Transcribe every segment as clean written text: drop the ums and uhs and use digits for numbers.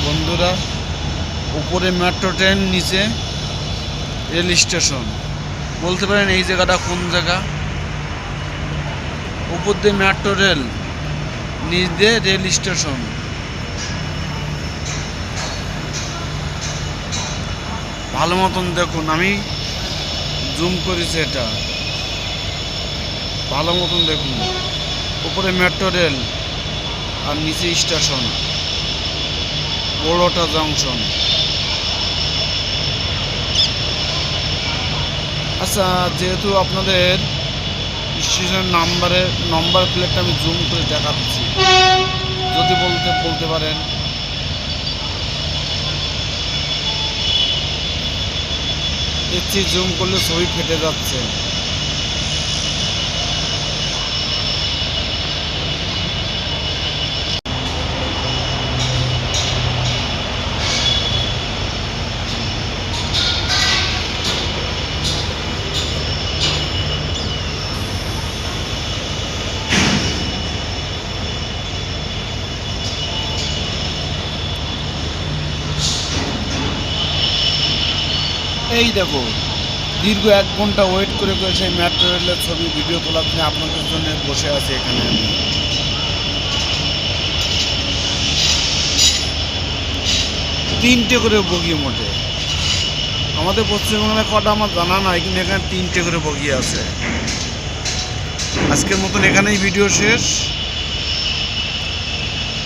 বন্ধুরা, উপরে metro train, নিচে রেল স্টেশন। বলতে পারেন এই জায়গাটা কোন জায়গা? উপর দিয়ে মেট্রো রেল, নিচ দিয়ে রেল স্টেশন। ভালো মতন দেখুন, আমি জুম করেছি, এটা ভালো মতন দেখুন। উপরে মেট্রো রেল আর নিচে স্টেশন, বড়টা জংশন। আচ্ছা, যেহেতু আপনাদের স্টেশন নাম্বার প্লেটটা আমি জুম করে দেখাচ্ছি, যদি বলতে পারেন। দেখছি জুম করলে ছবি ফেটে যাচ্ছে। এই দেখো, দীর্ঘ 1 ঘন্টা ওয়েট করে সেই মেট্রো রেলের ছবি ভিডিও তোলার জন্য আপনাদের জন্য বসে আছি এখানে আমি। 3টে করে বগি মোটে। আমাদের পশ্চিমবঙ্গে কটা আমার জানা নাই, কিন্তু এখানে 3টে করে বগি আছে। আজকের মতন এখানেই ভিডিও শেষ।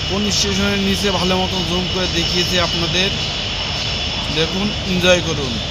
কোন স্টেশনের নিচে ভালো মতন জুম করে দেখিয়েছি আপনাদের, দেখুন, এনজয় করুন।